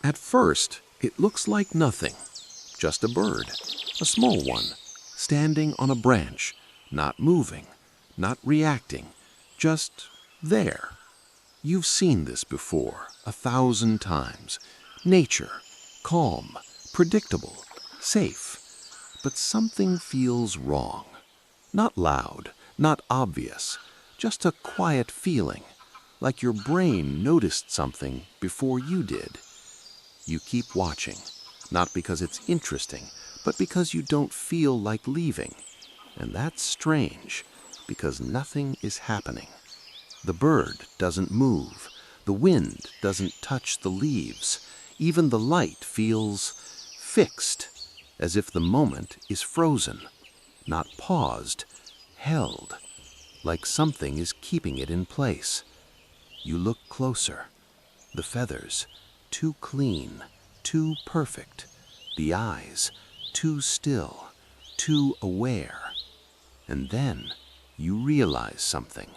At first, it looks like nothing, just a bird, a small one, standing on a branch, not moving, not reacting, just there. You've seen this before 1,000 times. Nature, calm, predictable, safe. But something feels wrong. Not loud, not obvious, just a quiet feeling, like your brain noticed something before you did. You keep watching, not because it's interesting, but because you don't feel like leaving. And that's strange, because nothing is happening. The bird doesn't move. The wind doesn't touch the leaves. Even the light feels fixed, as if the moment is frozen, not paused, held, like something is keeping it in place. You look closer. The feathers, too clean, too perfect. The eyes, too still, too aware. And then you realize something.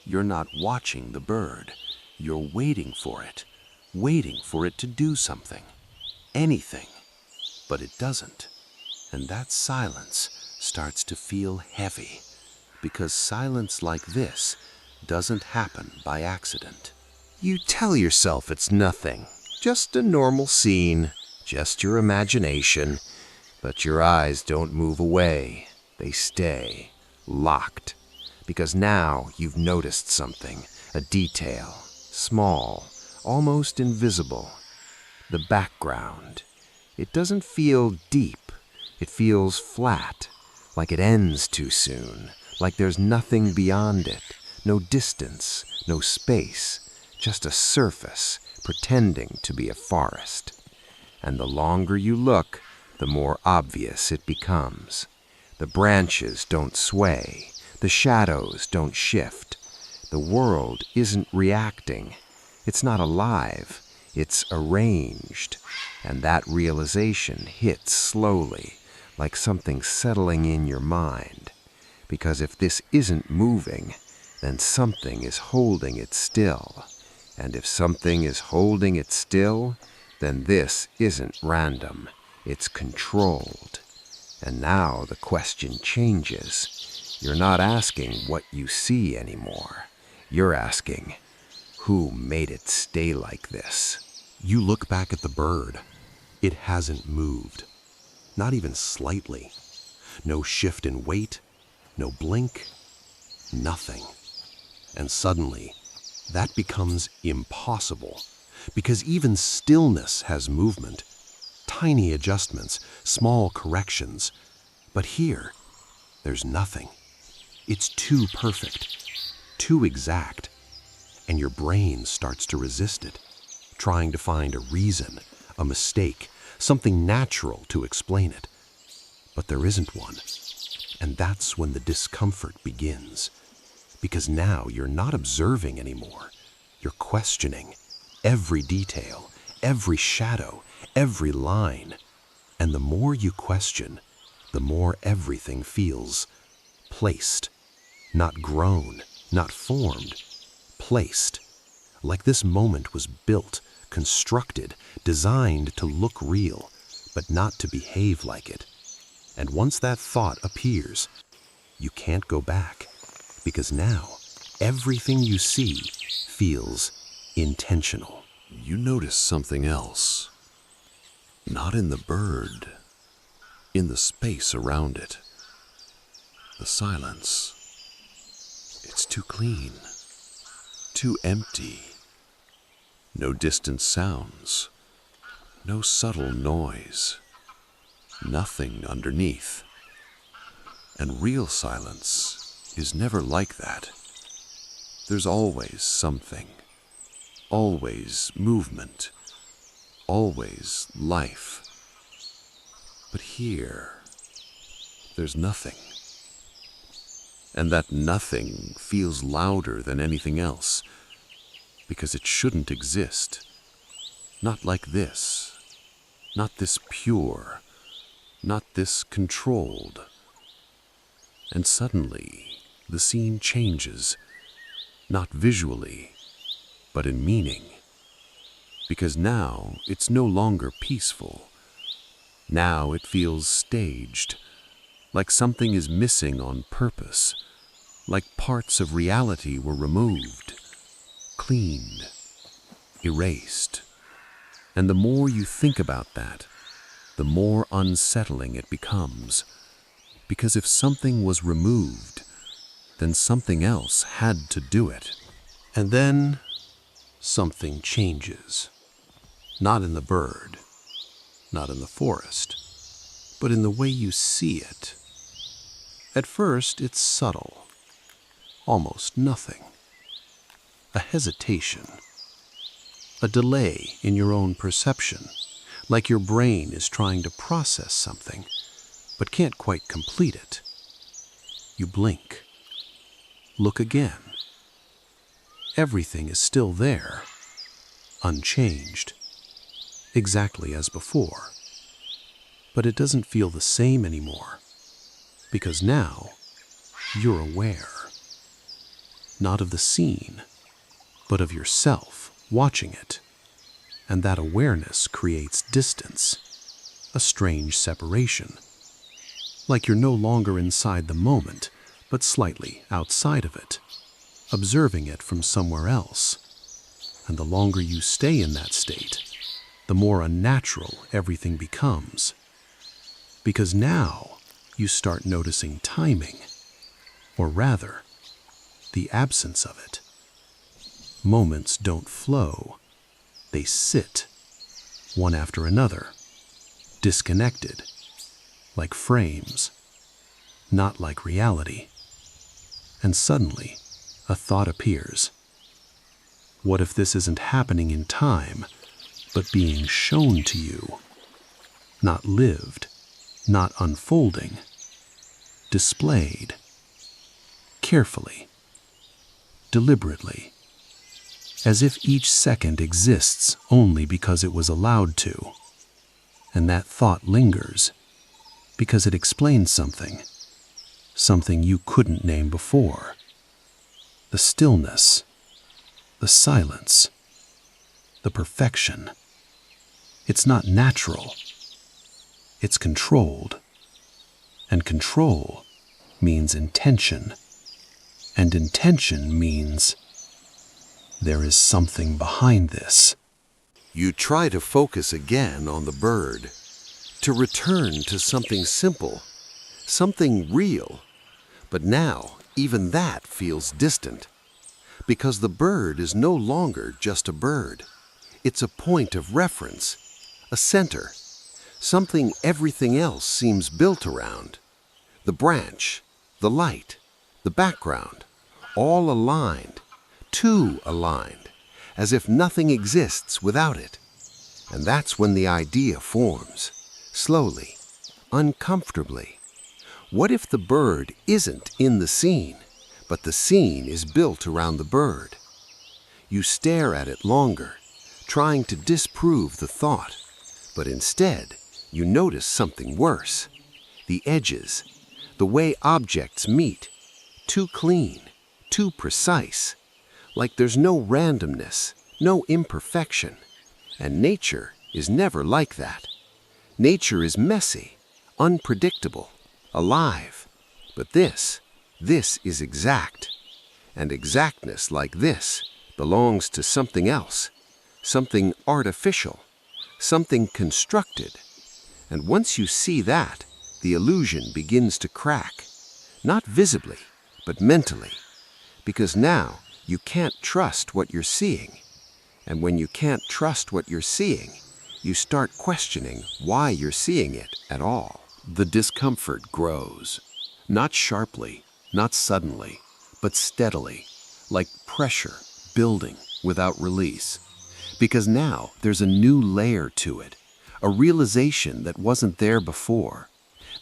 You're not watching the bird. You're waiting for it to do something, anything. But it doesn't. And that silence starts to feel heavy, because silence like this doesn't happen by accident. You tell yourself it's nothing, just a normal scene, just your imagination, but your eyes don't move away. They stay, locked, because now you've noticed something, a detail, small, almost invisible. The background. It doesn't feel deep. It feels flat, like it ends too soon, like there's nothing beyond it, no distance, no space, just a surface pretending to be a forest. And the longer you look, the more obvious it becomes. The branches don't sway, the shadows don't shift. The world isn't reacting. It's not alive. It's arranged. And that realization hits slowly, like something settling in your mind. Because if this isn't moving, then something is holding it still. And if something is holding it still, then this isn't random. It's controlled. And now the question changes. You're not asking what you see anymore. You're asking, who made it stay like this? You look back at the bird. It hasn't moved. Not even slightly. No shift in weight, no blink, nothing. And suddenly, that becomes impossible, because even stillness has movement. Tiny adjustments, small corrections. But here, there's nothing. It's too perfect, too exact. And your brain starts to resist it, trying to find a reason, a mistake, something natural to explain it. But there isn't one. And that's when the discomfort begins. Because now you're not observing anymore. You're questioning every detail, every shadow, every line. And the more you question, the more everything feels placed. Not grown, not formed. Placed. Like this moment was built, constructed, designed to look real, but not to behave like it. And once that thought appears, you can't go back, because now everything you see feels intentional. You notice something else. Not in the bird, in the space around it. The silence. It's too clean, too empty. No distant sounds, no subtle noise, nothing underneath. And real silence is never like that. There's always something, always movement, always life. But here, there's nothing. And that nothing feels louder than anything else, because it shouldn't exist. Not like this. Not this pure. Not this controlled. And suddenly, the scene changes, not visually, but in meaning. because now it's no longer peaceful. Now it feels staged, like something is missing on purpose, like parts of reality were removed, cleaned, erased. And the more you think about that, the more unsettling it becomes. Because if something was removed, then something else had to do it. And then something changes. Not in the bird, not in the forest, but in the way you see it. At first, it's subtle, almost nothing. A hesitation, a delay in your own perception, like your brain is trying to process something, but can't quite complete it. You blink, look again. Everything is still there, unchanged, exactly as before. But it doesn't feel the same anymore, because now you're aware, not of the scene, but of yourself watching it. And that awareness creates distance, a strange separation, like you're no longer inside the moment, but slightly outside of it, observing it from somewhere else. And the longer you stay in that state, the more unnatural everything becomes. Because now you start noticing timing, or rather, the absence of it. Moments don't flow, they sit, one after another, disconnected, like frames, not like reality. And suddenly, a thought appears. What if this isn't happening in time, but being shown to you? Not lived, not unfolding, displayed, carefully, deliberately, as if each second exists only because it was allowed to. And that thought lingers, because it explains something you couldn't name before. The stillness, the silence, the perfection. It's not natural. It's controlled. And control means intention. And intention means there is something behind this. You try to focus again on the bird, to return to something simple, something real. But now, even that feels distant, because the bird is no longer just a bird. It's a point of reference, a center, something everything else seems built around. The branch, the light, the background, all aligned, too aligned, as if nothing exists without it. And that's when the idea forms, slowly, uncomfortably. What if the bird isn't in the scene, but the scene is built around the bird? You stare at it longer, trying to disprove the thought, but instead, you notice something worse. The edges, the way objects meet, too clean, too precise, like there's no randomness, no imperfection. And nature is never like that. Nature is messy, unpredictable, alive. But this is exact. And exactness like this belongs to something else, something artificial, something constructed. And once you see that, the illusion begins to crack, not visibly, but mentally, because now you can't trust what you're seeing. And when you can't trust what you're seeing, you start questioning why you're seeing it at all. The discomfort grows, not sharply, not suddenly, but steadily, like pressure building without release. Because now there's a new layer to it, a realization that wasn't there before.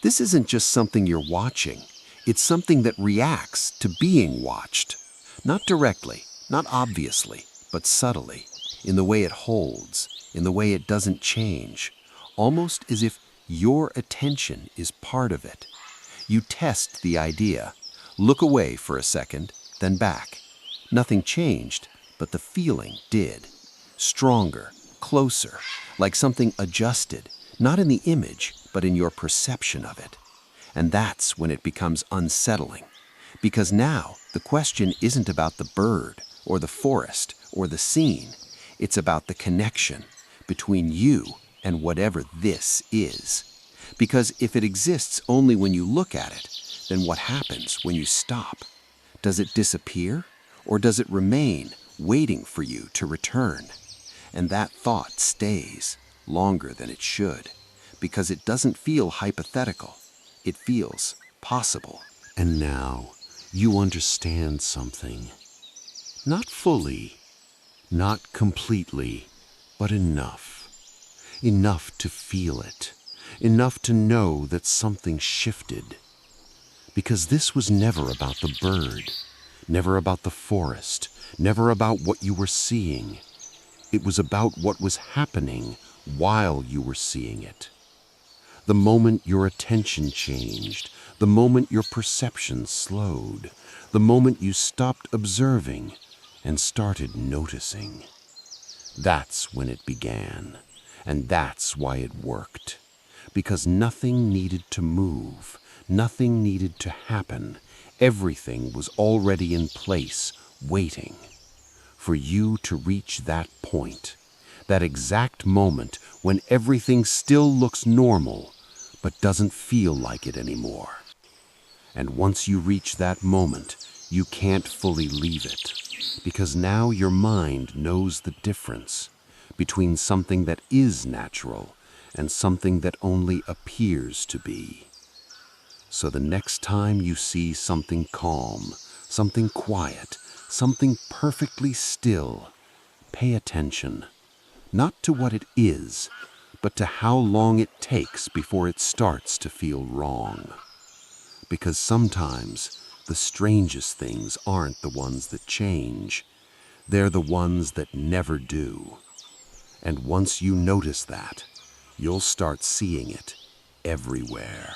This isn't just something you're watching, it's something that reacts to being watched. Not directly, not obviously, but subtly, in the way it holds, in the way it doesn't change, almost as if your attention is part of it. You test the idea, look away for a second, then back. Nothing changed, but the feeling did. Stronger, closer, like something adjusted, not in the image, but in your perception of it. And that's when it becomes unsettling. Because now the question isn't about the bird or the forest or the scene. It's about the connection between you and whatever this is. Because if it exists only when you look at it, then what happens when you stop? Does it disappear, or does it remain waiting for you to return? And that thought stays longer than it should, because it doesn't feel hypothetical. It feels possible. And now you understand something. Not fully, not completely, but enough. Enough to feel it. Enough to know that something shifted. Because this was never about the bird, never about the forest, never about what you were seeing. It was about what was happening while you were seeing it. The moment your attention changed, the moment your perception slowed, the moment you stopped observing and started noticing. That's when it began, and that's why it worked. Because nothing needed to move, nothing needed to happen. Everything was already in place, waiting for you to reach that point, that exact moment when everything still looks normal, but doesn't feel like it anymore. And once you reach that moment, you can't fully leave it, because now your mind knows the difference between something that is natural and something that only appears to be. So the next time you see something calm, something quiet, something perfectly still, pay attention, not to what it is, but to how long it takes before it starts to feel wrong. Because sometimes the strangest things aren't the ones that change, they're the ones that never do. And once you notice that, you'll start seeing it everywhere.